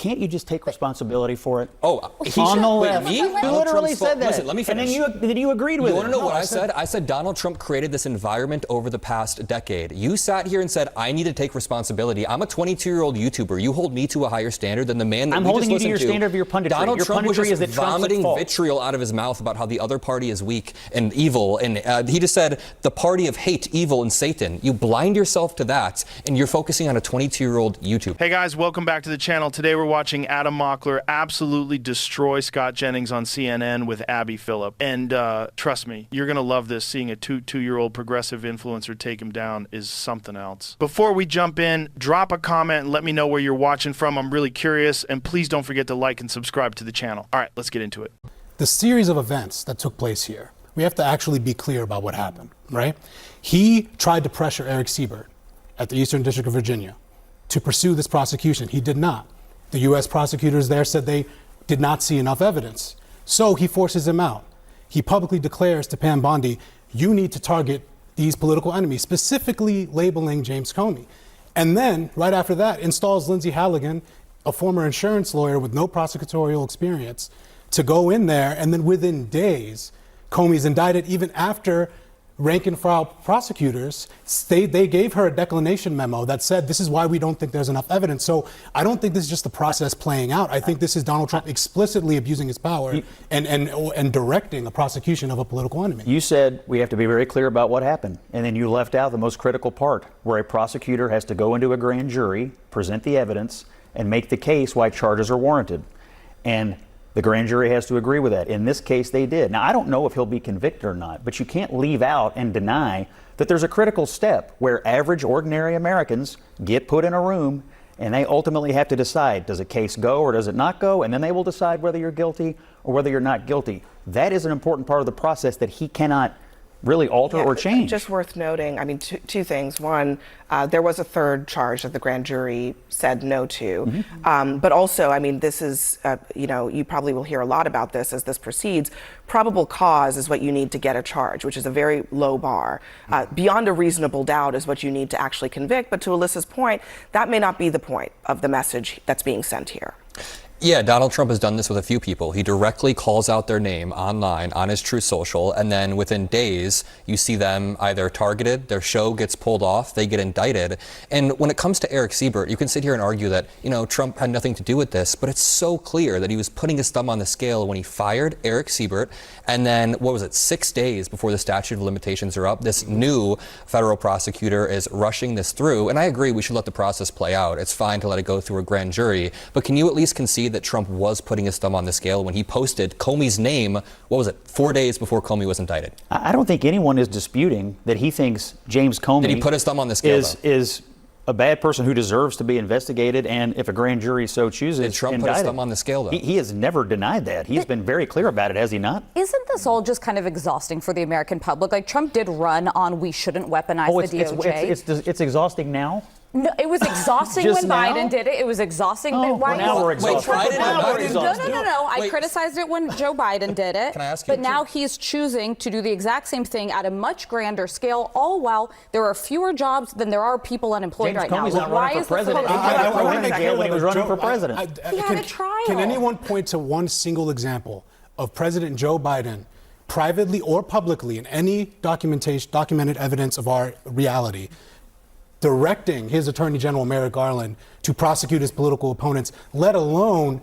can't you just take responsibility for it? Oh, he on should. the Wait, left. me? You literally said that. Listen, let me finish. And then you agreed with it. You want to know what I said? I said Donald Trump created this environment over the past decade. You sat here and said, I need to take responsibility. I'm a 22-year-old YouTuber. You hold me to a higher standard than the man that I'm we holding just you to listened your standard of your punditry. Donald Your Trump was punditry just is that Trump's at vomiting fault. vitriol out of his mouth about how the other party is weak and evil. And he just said, the party of hate, evil, and Satan. You blind yourself to that, and you're focusing on a 22-year-old YouTuber. Hey guys, welcome back to the channel. Today we're watching Adam Mockler absolutely destroy Scott Jennings on CNN with Abby Phillip. And trust me, you're going to love this. Seeing a two-year-old progressive influencer take him down is something else. Before we jump in, drop a comment and let me know where you're watching from. I'm really curious. And please don't forget to like and subscribe to the channel. All right, let's get into it. The series of events that took place here, we have to actually be clear about what happened, right? He tried to pressure Eric Siebert at the Eastern District of Virginia to pursue this prosecution. He did not. The U.S. prosecutors there said they did not see enough evidence. So he forces him out. He publicly declares to Pam Bondi, you need to target these political enemies, specifically labeling James Comey. And then, right after that, installs Lindsay Halligan, a former insurance lawyer with no prosecutorial experience, to go in there, and then within days, Comey's indicted even after rank and file prosecutors, they gave her a declination memo that said, this is why we don't think there's enough evidence. So I don't think this is just the process playing out. I think this is Donald Trump explicitly abusing his power and directing a prosecution of a political enemy. You said we have to be very clear about what happened. And then you left out the most critical part, where a prosecutor has to go into a grand jury, present the evidence, and make the case why charges are warranted. And the grand jury has to agree with that. In this case, they did. Now, I don't know if he'll be convicted or not, but you can't leave out and deny that there's a critical step where average, ordinary Americans get put in a room and they ultimately have to decide, does a case go or does it not go? And then they will decide whether you're guilty or whether you're not guilty. That is an important part of the process that he cannot really alter or change. Just worth noting, I mean, two things. One, there was a third charge that the grand jury said no to. But also, I mean, this is, you know, you probably will hear a lot about this as this proceeds. Probable cause is what you need to get a charge, which is a very low bar. Beyond a reasonable doubt is what you need to actually convict. But to Alyssa's point, that may not be the point of the message that's being sent here. Yeah, Donald Trump has done this with a few people. He directly calls out their name online on his Truth Social, and then within days, you see them either targeted, their show gets pulled off, they get indicted. And when it comes to Eric Siebert, you can sit here and argue that, you know, Trump had nothing to do with this, but it's so clear that he was putting his thumb on the scale when he fired Eric Siebert, and then, what was it, 6 days before the statute of limitations are up, this new federal prosecutor is rushing this through. And I agree, we should let the process play out. It's fine to let it go through a grand jury, but can you at least concede that Trump was putting his thumb on the scale when he posted Comey's name, what was it, 4 days before Comey was indicted? I don't think anyone is disputing that he thinks James Comey Did he put his thumb on the scale, is a bad person who deserves to be investigated, and if a grand jury so chooses, Did Trump put his thumb on the scale, though? He has never denied that. He's been very clear about it, has he not? Isn't this all just kind of exhausting for the American public? Like, Trump did run on we shouldn't weaponize the DOJ. It's exhausting now? No, it was exhausting when Biden did it. It was exhausting. Well, now we're exhausted. No. I criticized it when Joe Biden did it. Can I ask you? But now he's choosing to do the exact same thing at a much grander scale, all while there are fewer jobs than there are people unemployed right now. James Comey's not running for president. I He want to make when he was running for president. He had a trial. Can anyone point to one single example of President Joe Biden, privately or publicly, in any documented evidence of our reality, directing his Attorney General Merrick Garland to prosecute his political opponents, let alone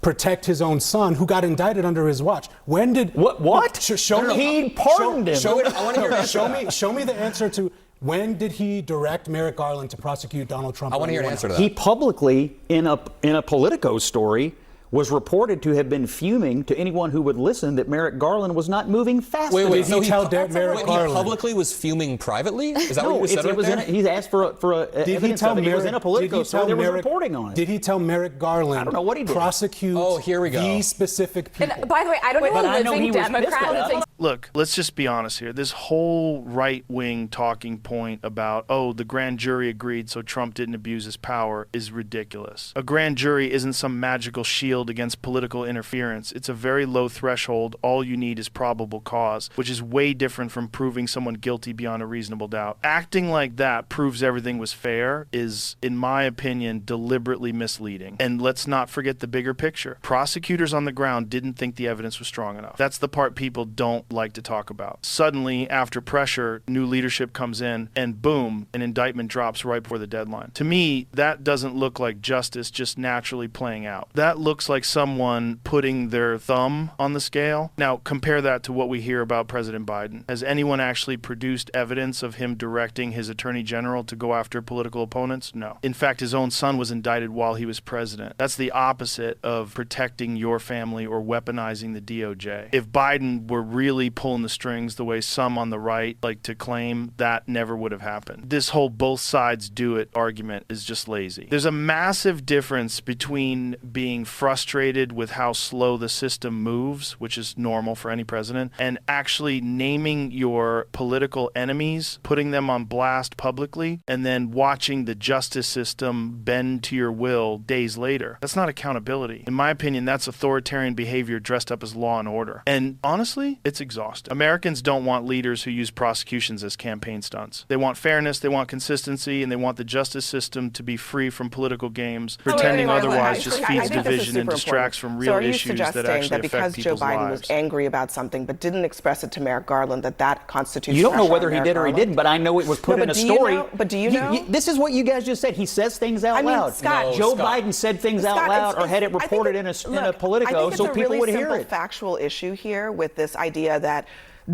protect his own son, who got indicted under his watch? When did what? Show me. He pardoned him. I want to hear. Show me the answer to when did he direct Merrick Garland to prosecute Donald Trump? I want to hear an answer to that. He publicly, in a Politico story, was reported to have been fuming to anyone who would listen that Merrick Garland was not moving fast enough. Did he tell Merrick Garland? He publicly was fuming privately? Is that what you said right there? He's asked for evidence of it. He was in a Politico story there was reporting on it. Did he tell Merrick Garland I don't know what he did. prosecute here we go. these specific people? And by the way, I don't know a living Democrat who thinks look, let's just be honest here. This whole right-wing talking point about, oh, the grand jury agreed so Trump didn't abuse his power is ridiculous. A grand jury isn't some magical shield against political interference. It's a very low threshold. All you need is probable cause, which is way different from proving someone guilty beyond a reasonable doubt. Acting like that proves everything was fair is, in my opinion, deliberately misleading. And let's not forget the bigger picture. Prosecutors on the ground didn't think the evidence was strong enough. That's the part people don't like to talk about. Suddenly, after pressure, new leadership comes in and boom, an indictment drops right before the deadline. To me, that doesn't look like justice just naturally playing out. That looks like someone putting their thumb on the scale. Now, compare that to what we hear about President Biden. Has anyone actually produced evidence of him directing his attorney general to go after political opponents? No. In fact, his own son was indicted while he was president. That's the opposite of protecting your family or weaponizing the DOJ. If Biden were really pulling the strings the way some on the right like to claim, that never would have happened. This whole both sides do it argument is just lazy. There's a massive difference between being frustrated with how slow the system moves, which is normal for any president, and actually naming your political enemies, putting them on blast publicly, and then watching the justice system bend to your will days later. That's not accountability. In my opinion, that's authoritarian behavior dressed up as law and order. And honestly, it's exhausting. Americans don't want leaders who use prosecutions as campaign stunts. They want fairness, they want consistency, and they want the justice system to be free from political games. Pretending otherwise just feeds division and distracts from real issues that actually affect people's lives. So are you suggesting that because Joe Biden was angry about something but didn't express it to Merrick Garland, that constitutes You don't know pressure whether on he Merrick did or he Garland? didn't, but I know it was put in a story. But do you know? This is what you guys just said. He says things out I mean, loud. Scott- Joe Scott. Biden said things out Scott, loud or had it I think reported in a Politico I think so it's a people really would hear simple it. factual issue here with this idea that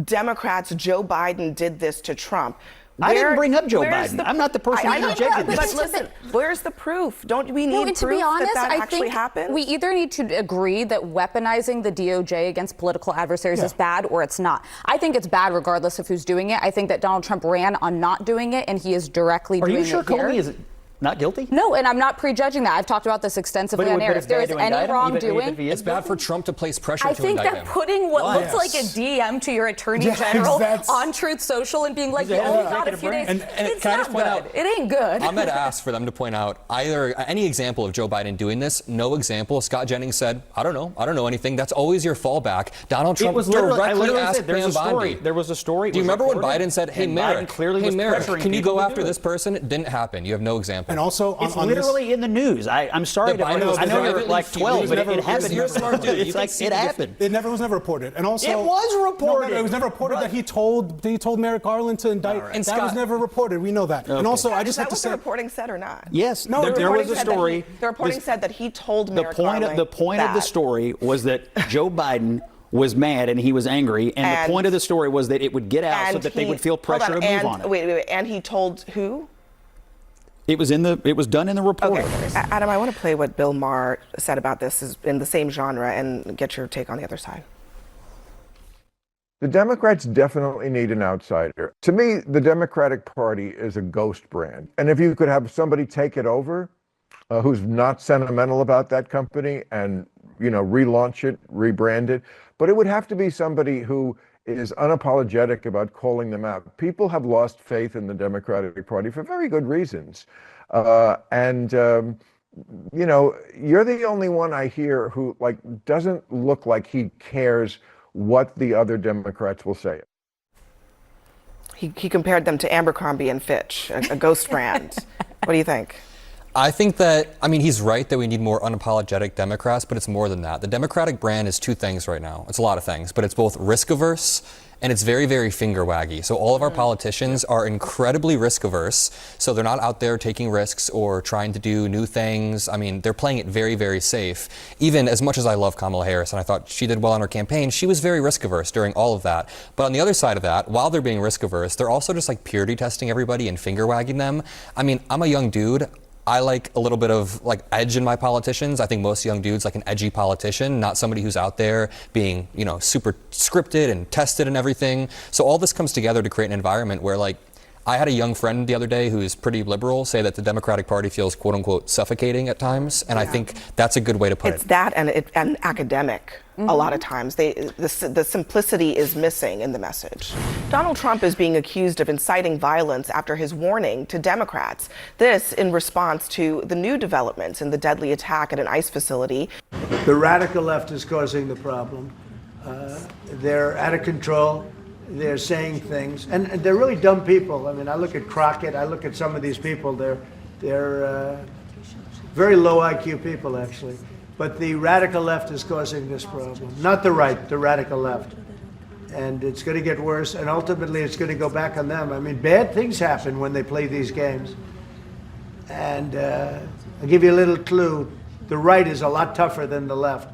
Democrats, Joe Biden did this to Trump. I didn't bring up Joe where's Biden. I'm not the person I who know, rejected but this. listen, where's the proof? Don't we need No, and to proof be honest, that I actually think happened? we either need to agree that weaponizing the DOJ against political adversaries is bad or it's not. I think it's bad regardless of who's doing it. I think that Donald Trump ran on not doing it, and he is directly Are doing you sure it here. Comey is not guilty? No, and I'm not prejudging that. I've talked about this extensively on air. If there is any wrongdoing, It's bad for Trump to place pressure I to think indict that him. putting what looks like a DM to your attorney general on Truth Social and being like, you only got a few days, it's can I not just point good. out, It ain't good. I'm going to ask for them to point out either any example of Joe Biden doing this. No example. Scott Jennings said, I don't know anything. That's always your fallback. Donald Trump It was literally, I directly literally asked said there's a Pam story. Bondi. There was a story. Do you remember when Biden said, hey, and Merrick, Biden clearly was pressuring can you people go to after do this it. person? It didn't happen. You have no example. And also It's on literally in the news. I'm sorry The to Biden was I know you're privately like 12, but fueled. it happened. You're a smart dude. It's like it happened. It was never reported. And also, It was reported. No, it was never reported that he told Merrick Garland to indict. And that Scott- was never reported. We know that. And also, I just that have to what the say, reporting said or not? Yes, No, there was reporting a said that story. the reporting said that he told Merrick Garland The point of the that. story was that Joe Biden was mad and he was angry, and the point of the story was that it would get out so that they would feel pressure to move on it. Wait, and he told who? It was done in the report. Okay, Adam, I want to play what Bill Maher said about this is in the same genre and get your take on the other side. The Democrats definitely need an outsider. To me, the Democratic Party is a ghost brand. And if you could have somebody take it over who's not sentimental about that company and, relaunch it, rebrand it, but it would have to be somebody who is unapologetic about calling them out. People have lost faith in the Democratic Party for very good reasons. You're the only one I hear who doesn't look like he cares what the other Democrats will say. He compared them to Abercrombie and Fitch, a ghost brand. What do you think? I think that, he's right that we need more unapologetic Democrats, but it's more than that. The Democratic brand is two things right now. It's a lot of things, but it's both risk averse and it's very, very finger waggy. So all of our politicians are incredibly risk averse. So they're not out there taking risks or trying to do new things. They're playing it very, very safe. Even as much as I love Kamala Harris and I thought she did well on her campaign, she was very risk averse during all of that. But on the other side of that, while they're being risk averse, they're also just purity testing everybody and finger wagging them. I'm a young dude. I like a little bit of edge in my politicians. I think most young dudes like an edgy politician, not somebody who's out there being, super scripted and tested and everything. So all this comes together to create an environment where I had a young friend the other day who's pretty liberal say that the Democratic Party feels quote unquote suffocating at times, and I think that's a good way to put It's it. that and academic. A lot of times, the simplicity is missing in the message. Donald Trump is being accused of inciting violence after his warning to Democrats. This in response to the new developments in the deadly attack at an ICE facility. The radical left is causing the problem. They're out of control. They're saying things, and they're really dumb people. I mean, I look at Crockett. I look at some of these people. They're very low IQ people, actually. But the radical left is causing this problem, not the right, the radical left. And it's going to get worse, and ultimately it's going to go back on them. I mean, bad things happen when they play these games. And I'll give you a little clue. The right is a lot tougher than the left.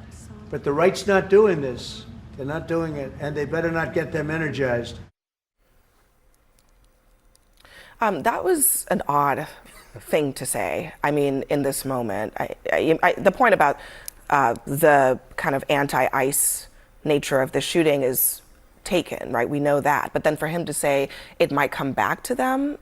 But the right's not doing this. They're not doing it, and they better not get them energized. That was an odd thing to say. I mean, in this moment, the point about the kind of anti-ICE nature of the shooting is taken, right? We know that. But then for him to say it might come back to them,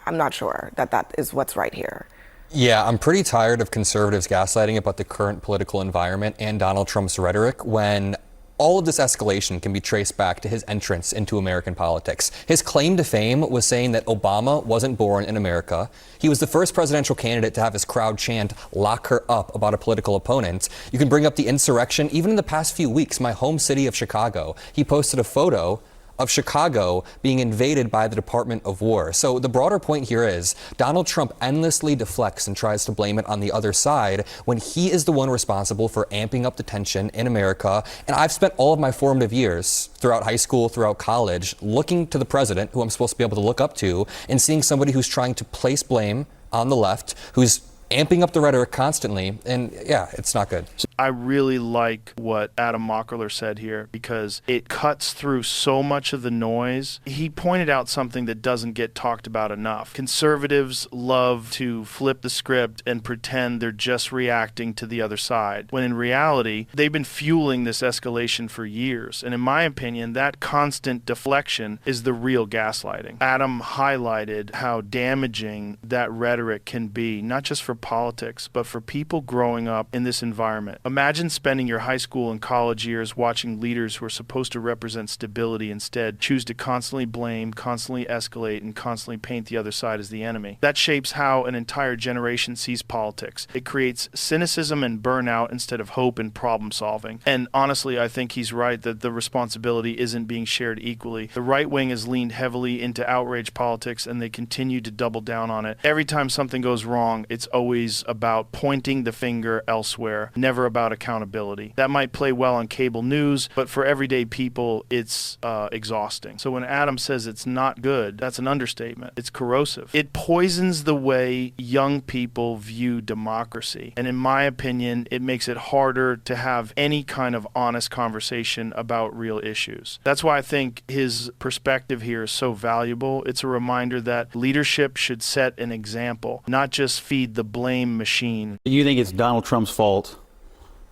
I'm not sure that that is what's right here. Yeah, I'm pretty tired of conservatives gaslighting about the current political environment and Donald Trump's rhetoric when all of this escalation can be traced back to his entrance into American politics. His claim to fame was saying that Obama wasn't born in America. He was the first presidential candidate to have his crowd chant, "Lock her up," about a political opponent. You can bring up the insurrection. Even in the past few weeks, my home city of Chicago, he posted a photo of Chicago being invaded by the Department of War. So the broader point here is Donald Trump endlessly deflects and tries to blame it on the other side when he is the one responsible for amping up the tension in America. And I've spent all of my formative years throughout high school, throughout college, looking to the president, who I'm supposed to be able to look up to, and seeing somebody who's trying to place blame on the left, who's amping up the rhetoric constantly, and yeah, it's not good. I really like what Adam Mockler said here because it cuts through so much of the noise. He pointed out something that doesn't get talked about enough. Conservatives love to flip the script and pretend they're just reacting to the other side, when in reality, they've been fueling this escalation for years. And in my opinion, that constant deflection is the real gaslighting. Adam highlighted how damaging that rhetoric can be, not just for politics, but for people growing up in this environment. Imagine spending your high school and college years watching leaders who are supposed to represent stability instead choose to constantly blame, constantly escalate, and constantly paint the other side as the enemy. That shapes how an entire generation sees politics. It creates cynicism and burnout instead of hope and problem solving. And honestly, I think he's right that the responsibility isn't being shared equally. The right wing has leaned heavily into outrage politics, and they continue to double down on it. Every time something goes wrong, it's always about pointing the finger elsewhere, never about accountability. That might play well on cable news, but for everyday people, it's exhausting. So when Adam says it's not good, that's an understatement. It's corrosive. It poisons the way young people view democracy. And in my opinion, it makes it harder to have any kind of honest conversation about real issues. That's why I think his perspective here is so valuable. It's a reminder that leadership should set an example, not just feed the blame machine. You think it's Donald Trump's fault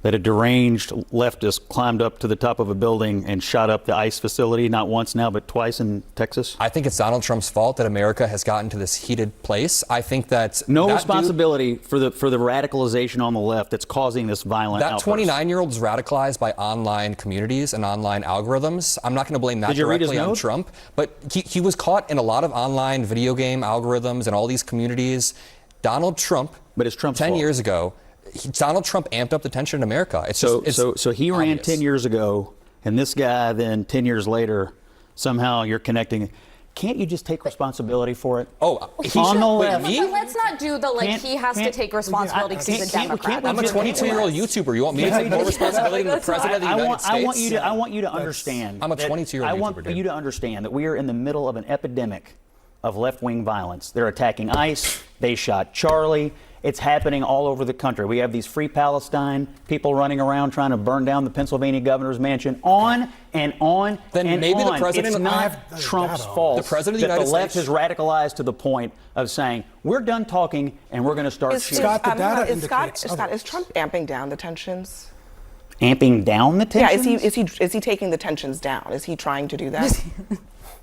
that a deranged leftist climbed up to the top of a building and shot up the ICE facility, not once now, but twice in Texas? I think it's Donald Trump's fault that America has gotten to this heated place. I think that No that responsibility for the radicalization on the left that's causing this violent That outburst. 29-year-old is radicalized by online communities and online algorithms. I'm not going to blame that Did you read his directly on note? Trump, but he was caught in a lot of online video game algorithms and all these communities. Donald Trump, But it's Trump's 10 fault. years ago, Donald Trump amped up the tension in America. It's So he ran obvious. 10 years ago, and this guy then 10 years later, somehow you're connecting. Can't you just take responsibility for it? Oh, on the left. But let's not do the he has to take responsibility because he's a Democrat. I'm a 22-year-old YouTuber. You want me to take more responsibility than the president of the United States? I want you to understand. I'm a that- 22-year-old I want YouTuber, dude. you to understand that we are in the middle of an epidemic of left-wing violence. They're attacking ICE. They shot Charlie. It's happening all over the country. We have these Free Palestine people running around trying to burn down the Pennsylvania governor's mansion. On and on Then and maybe the on. president- It's I not have Trump's data on fault The president of the that the United left States- is radicalized to the point of saying, we're done talking and we're going to start shooting. Scott, the data indicates Scott, is Trump amping down the tensions? Amping down the Yeah, tensions? is he taking the tensions down? Is he trying to do that?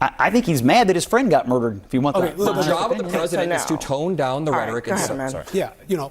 I think he's mad that his friend got murdered. If you want Okay, that. look, The job of the Okay, president is to no. tone down the All right, rhetoric go and ahead, man. sorry. Yeah,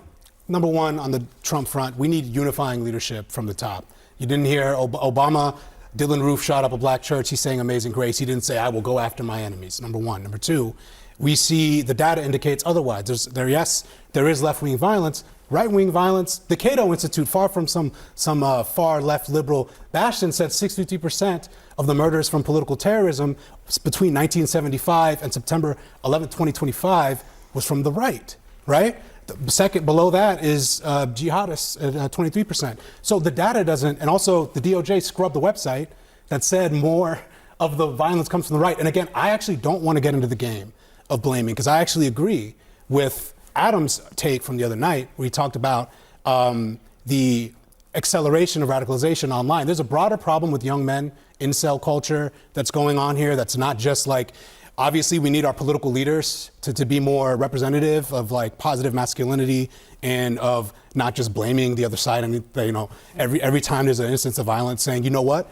number one, on the Trump front, we need unifying leadership from the top. You didn't hear Obama, Dylan Roof shot up a black church. He's saying Amazing Grace. He didn't say, I will go after my enemies, number one. Number two, we see the data indicates otherwise. There is left-wing violence. Right-wing violence, the Cato Institute, far from some far left liberal bastion, said 63% of the murders from political terrorism between 1975 and September 11, 2025 was from the right, right? The second below that is jihadists at 23%. So the data doesn't, and also the DOJ scrubbed the website that said more of the violence comes from the right. And again, I actually don't want to get into the game of blaming, because I actually agree with Adam's take from the other night, where he talked about the acceleration of radicalization online. There's a broader problem with young men, incel culture that's going on here. That's not just like, obviously we need our political leaders to be more representative of like positive masculinity and of not just blaming the other side. I mean, every time there's an instance of violence, saying, you know what?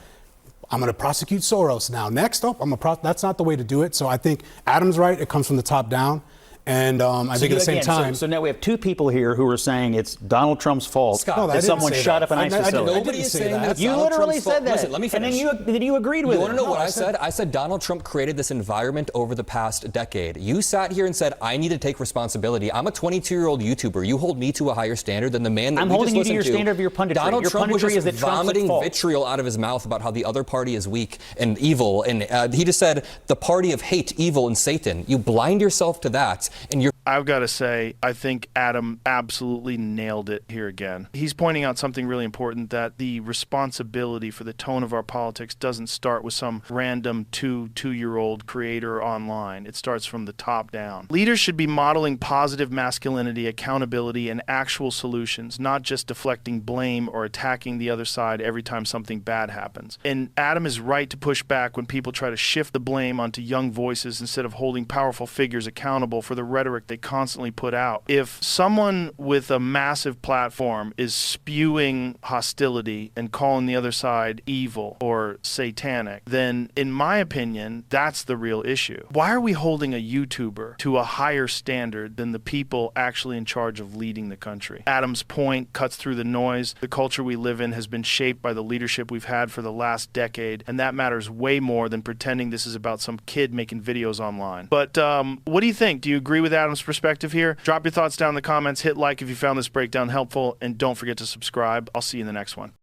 I'm going to prosecute Soros now. Next up, that's not the way to do it. So I think Adam's right. It comes from the top down. And I think at the same time. So now we have two people here who are saying it's Donald Trump's fault Scott, no, that someone shot up an ICE facility. Nobody is saying that. You literally said that. Listen, let me finish. And then you agreed with it. You want to know what I said? I said Donald Trump created this environment over the past decade. You sat here and said, I need to take responsibility. I'm a 22-year-old YouTuber. You hold me to a higher standard than the man that I'm we holding just you to listened your standard of your punditry. Donald Your Trump was punditry just is that Trump's at vomiting fault. vitriol out of his mouth about how the other party is weak and evil. And he just said the party of hate, evil, and Satan. You blind yourself to that, and you're. I've got to say, I think Adam absolutely nailed it here again. He's pointing out something really important, that the responsibility for the tone of our politics doesn't start with some random two-year-old creator online. It starts from the top down. Leaders should be modeling positive masculinity, accountability, and actual solutions, not just deflecting blame or attacking the other side every time something bad happens. And Adam is right to push back when people try to shift the blame onto young voices instead of holding powerful figures accountable for the rhetoric they constantly put out. If someone with a massive platform is spewing hostility and calling the other side evil or satanic, then in my opinion, that's the real issue. Why are we holding a YouTuber to a higher standard than the people actually in charge of leading the country? Adam's point cuts through the noise. The culture we live in has been shaped by the leadership we've had for the last decade, and that matters way more than pretending this is about some kid making videos online. But what do you think? Do you agree with Adam's perspective here? Drop your thoughts down in the comments, hit like if you found this breakdown helpful, and don't forget to subscribe. I'll see you in the next one.